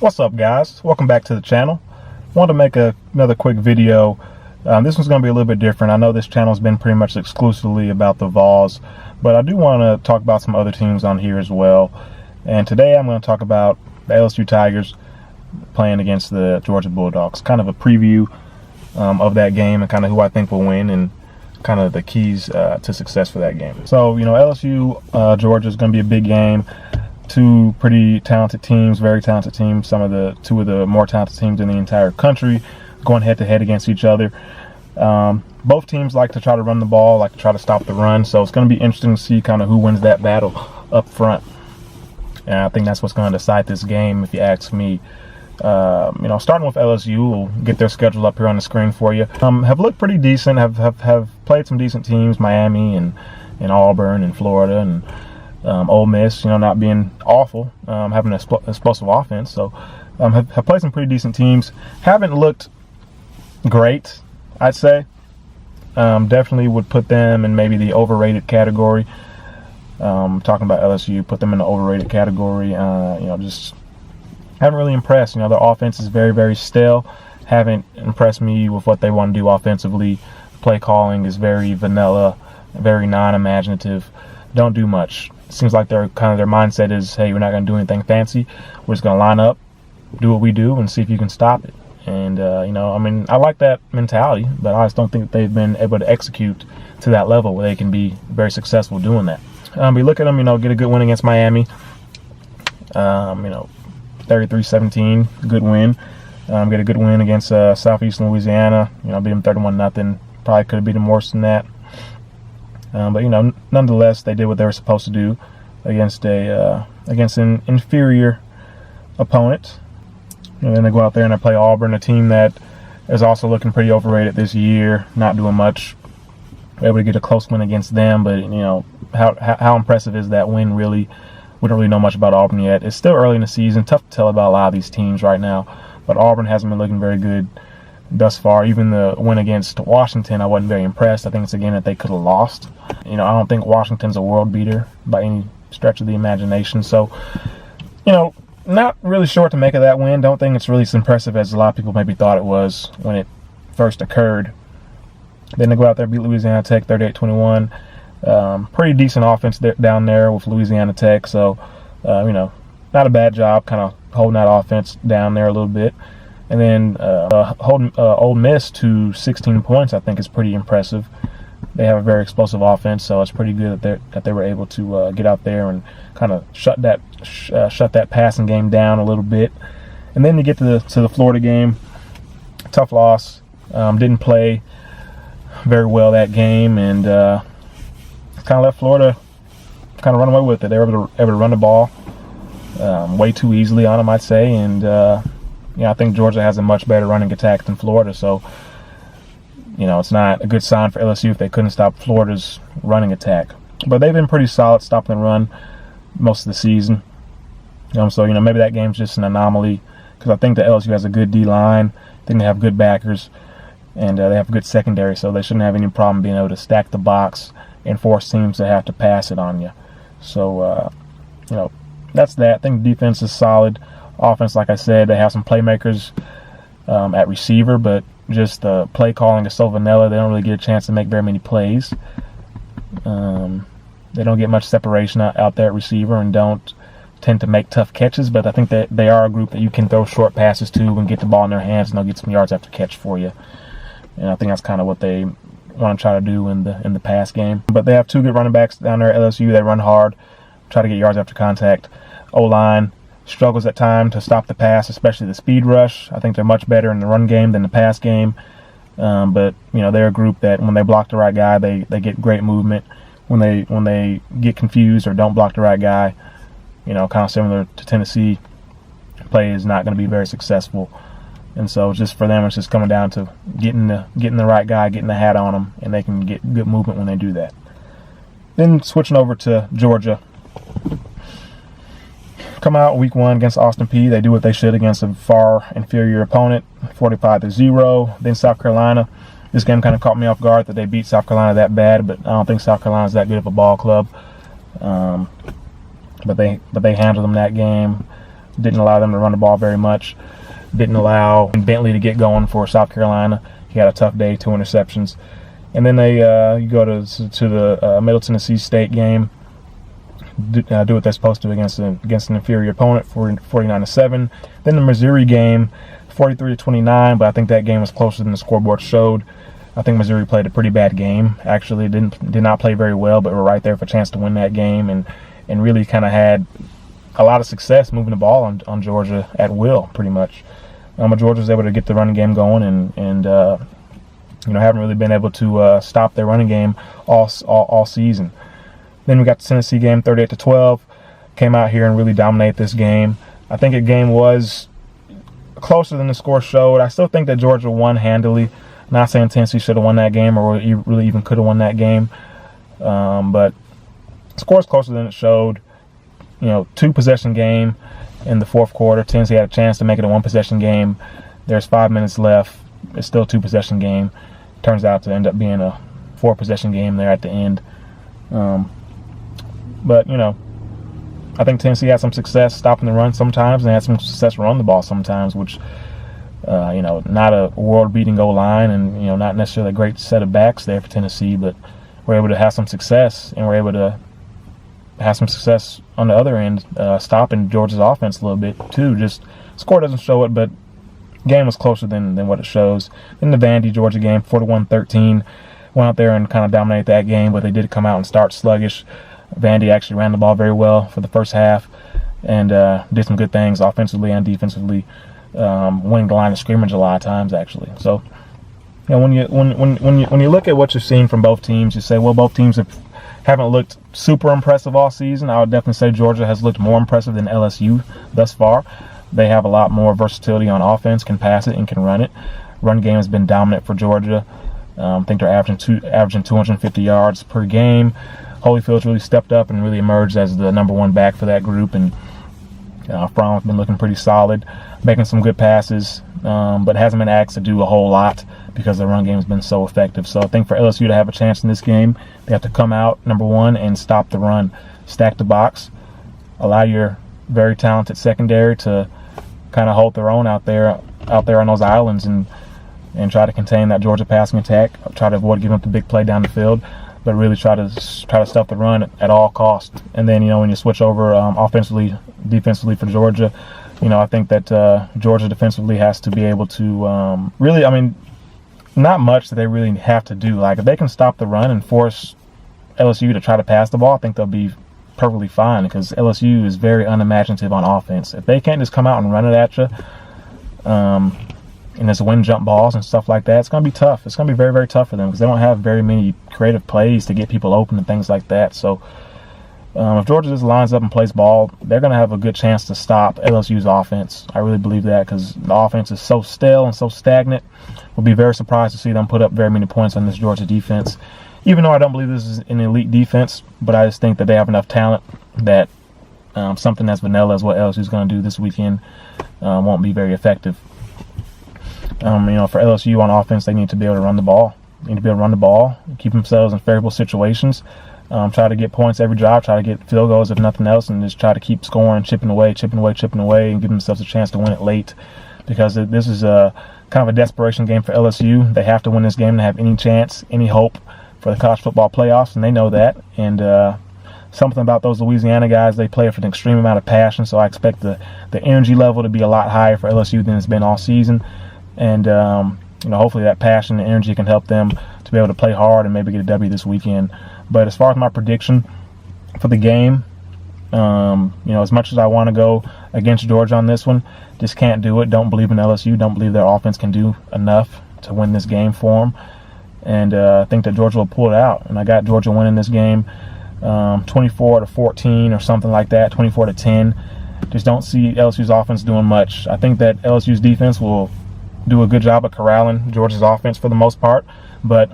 What's up, guys? Welcome back to the channel. Wanted to make another quick video. This one's going to be a little bit different. I know this channel has been pretty much exclusively about the Vols, but I do want to talk about some other teams on here as well. And today I'm going to talk about the LSU Tigers playing against the Georgia Bulldogs. Kind of a preview of that game and kind of who I think will win and kind of the keys to success for that game. So, LSU Georgia is going to be a big game. Two pretty talented teams, very talented teams, two of the more talented teams in the entire country, going head to head against each other. Both teams like to try to run the ball, like to try to stop the run, so it's going to be interesting to see kind of who wins that battle up front. And I think that's what's going to decide this game, if you ask me. Starting with LSU, we'll get their schedule up here on the screen for you. Have looked pretty decent, have played some decent teams, Miami and Auburn and Florida and Ole Miss, not being awful, having an explosive offense. So have played some pretty decent teams. Haven't looked great, I'd say. Definitely would put them in maybe the overrated category. Talking about LSU, put them in the overrated category. Just haven't really impressed. Their offense is very, very stale. Haven't impressed me with what they want to do offensively. Play calling is very vanilla, very non-imaginative. Don't do much. Seems like their mindset is, hey, we're not going to do anything fancy. We're just going to line up, do what we do, and see if you can stop it. And, I like that mentality, but I just don't think they've been able to execute to that level where they can be very successful doing that. We look at them, get a good win against Miami. 33-17, good win. Get a good win against Southeastern Louisiana. Beat them 31-0. Probably could have beat them worse than that. But nonetheless, they did what they were supposed to do against an inferior opponent. And then they go out there and they play Auburn, a team that is also looking pretty overrated this year, not doing much. Able to get a close win against them, but how impressive is that win really? We don't really know much about Auburn yet. It's still early in the season, tough to tell about a lot of these teams right now. But Auburn hasn't been looking very good thus far. Even the win against Washington, I wasn't very impressed. I think it's a game that they could have lost. I don't think Washington's a world beater by any stretch of the imagination. So, not really sure what to make of that win. Don't think it's really as impressive as a lot of people maybe thought it was when it first occurred. Then they go out there, beat Louisiana Tech 38-21. Pretty decent offense down there with Louisiana Tech. So, not a bad job kind of holding that offense down there a little bit. And then holding Ole Miss to 16 points, I think, is pretty impressive. They have a very explosive offense, so it's pretty good that they were able to get out there and kind of shut that passing game down a little bit. And then you get to the Florida game, tough loss. Didn't play very well that game, and kind of let Florida kind of run away with it. They were able to run the ball way too easily on them, I'd say, and I think Georgia has a much better running attack than Florida, so it's not a good sign for LSU if they couldn't stop Florida's running attack. But they've been pretty solid stopping the run most of the season. So maybe that game's just an anomaly because I think that LSU has a good D-line. I think they have good backers, and they have a good secondary, so they shouldn't have any problem being able to stack the box and force teams to have to pass it on you. So, that's that. I think the defense is solid. Offense, like I said, they have some playmakers at receiver, but just play calling is so vanilla. They don't really get a chance to make very many plays. They don't get much separation out there at receiver and don't tend to make tough catches, but I think that they are a group that you can throw short passes to and get the ball in their hands, and they'll get some yards after catch for you. And I think that's kind of what they want to try to do in the pass game. But they have two good running backs down there at LSU. They run hard, try to get yards after contact. O-line struggles at times to stop the pass, especially the speed rush. I think they're much better in the run game than the pass game. But they're a group that when they block the right guy, they get great movement. When they get confused or don't block the right guy, kind of similar to Tennessee, play is not going to be very successful. And so just for them, it's just coming down to getting the right guy, getting the hat on them, and they can get good movement when they do that. Then switching over to Georgia. Come out week 1 against Austin Peay. They do what they should against a far inferior opponent, 45-0. Then South Carolina. This game kind of caught me off guard that they beat South Carolina that bad, but I don't think South Carolina's that good of a ball club. But they handled them that game. Didn't allow them to run the ball very much. Didn't allow Bentley to get going for South Carolina. He had a tough day, 2 interceptions. And then they you go to the Middle Tennessee State game. Do what they're supposed to against an inferior opponent, 49-7. Then the Missouri game, 43-29, but I think that game was closer than the scoreboard showed. I think Missouri played a pretty bad game. Actually, did not play very well, but were right there for a chance to win that game, and really kind of had a lot of success moving the ball on Georgia at will, pretty much. Georgia was able to get the running game going, and haven't really been able to stop their running game all season. Then we got the Tennessee game, 38-12. Came out here and really dominated this game. I think the game was closer than the score showed. I still think that Georgia won handily. Not saying Tennessee should have won that game or really even could have won that game. But the score is closer than it showed. 2-possession game in the fourth quarter. Tennessee had a chance to make it a 1-possession game. There's 5 minutes left. It's still a 2-possession game. Turns out to end up being a 4-possession game there at the end. But I think Tennessee had some success stopping the run sometimes, and had some success running the ball sometimes, which, not a world-beating goal line, and, not necessarily a great set of backs there for Tennessee, but we're able to have some success, and we're able to have some success on the other end, stopping Georgia's offense a little bit, too. Just score doesn't show it, but game was closer than what it shows. In the Vandy, Georgia game, 41-13. Went out there and kind of dominated that game, but they did come out and start sluggish. Vandy actually ran the ball very well for the first half and did some good things offensively and defensively, winning the line of scrimmage a lot of times, actually. So, when you look at what you're seeing from both teams, you say, well, both teams haven't looked super impressive all season. I would definitely say Georgia has looked more impressive than LSU thus far. They have a lot more versatility on offense, can pass it and can run it. Run game has been dominant for Georgia. I think they're averaging 250 yards per game. Holyfield's really stepped up and really emerged as the number 1 back for that group, and Fromm's been looking pretty solid, making some good passes, but hasn't been asked to do a whole lot because the run game has been so effective. So I think for LSU to have a chance in this game, they have to come out, number 1, and stop the run, stack the box, allow your very talented secondary to kind of hold their own out there on those islands, and try to contain that Georgia passing attack, try to avoid giving up the big play down the field, but really try to stop the run at all costs. And then, when you switch over offensively, defensively for Georgia, I think that Georgia defensively has to be able to really, not much that they really have to do. Like, if they can stop the run and force LSU to try to pass the ball, I think they'll be perfectly fine, because LSU is very unimaginative on offense. If they can't just come out and run it at you, and there's wind jump balls and stuff like that, it's going to be tough. It's going to be very, very tough for them, because they don't have very many creative plays to get people open and things like that. So if Georgia just lines up and plays ball, they're going to have a good chance to stop LSU's offense. I really believe that, because the offense is so stale and so stagnant. We'll be very surprised to see them put up very many points on this Georgia defense, even though I don't believe this is an elite defense. But I just think that they have enough talent that something that's vanilla as what LSU's going to do this weekend won't be very effective. For LSU on offense, they need to be able to run the ball. They need to be able to run the ball, keep themselves in favorable situations, try to get points every drive, try to get field goals if nothing else, and just try to keep scoring, chipping away, and give themselves a chance to win it late. Because this is a kind of a desperation game for LSU. They have to win this game to have any chance, any hope for the college football playoffs, and they know that. And something about those Louisiana guys, they play with an extreme amount of passion, so I expect the energy level to be a lot higher for LSU than it's been all season. And hopefully that passion and energy can help them to be able to play hard and maybe get a W this weekend. But as far as my prediction for the game, as much as I want to go against Georgia on this one, just can't do it. Don't believe in LSU. Don't believe their offense can do enough to win this game for them. And I think that Georgia will pull it out. And I got Georgia winning this game 24-14 or something like that, 24-10. Just don't see LSU's offense doing much. I think that LSU's defense will do a good job at corralling Georgia's offense for the most part, but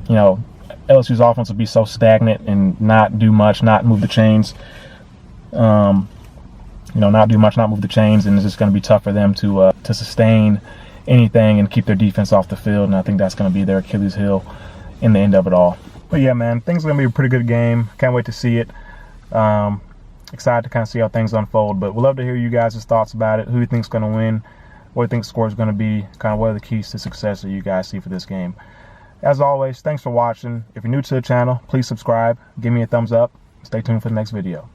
LSU's offense will be so stagnant and not do much, not move the chains, not move the chains, and it's just going to be tough for them to sustain anything and keep their defense off the field. And I think that's going to be their Achilles heel in the end of it all. But yeah, man, things are going to be a pretty good game. Can't wait to see it. excited to kind of see how things unfold. But we'd love to hear you guys' thoughts about it. Who you think's going to win? What do you think the score is going to be? Kind of what are the keys to success that you guys see for this game? As always, thanks for watching. If you're new to the channel, please subscribe. Give me a thumbs up. Stay tuned for the next video.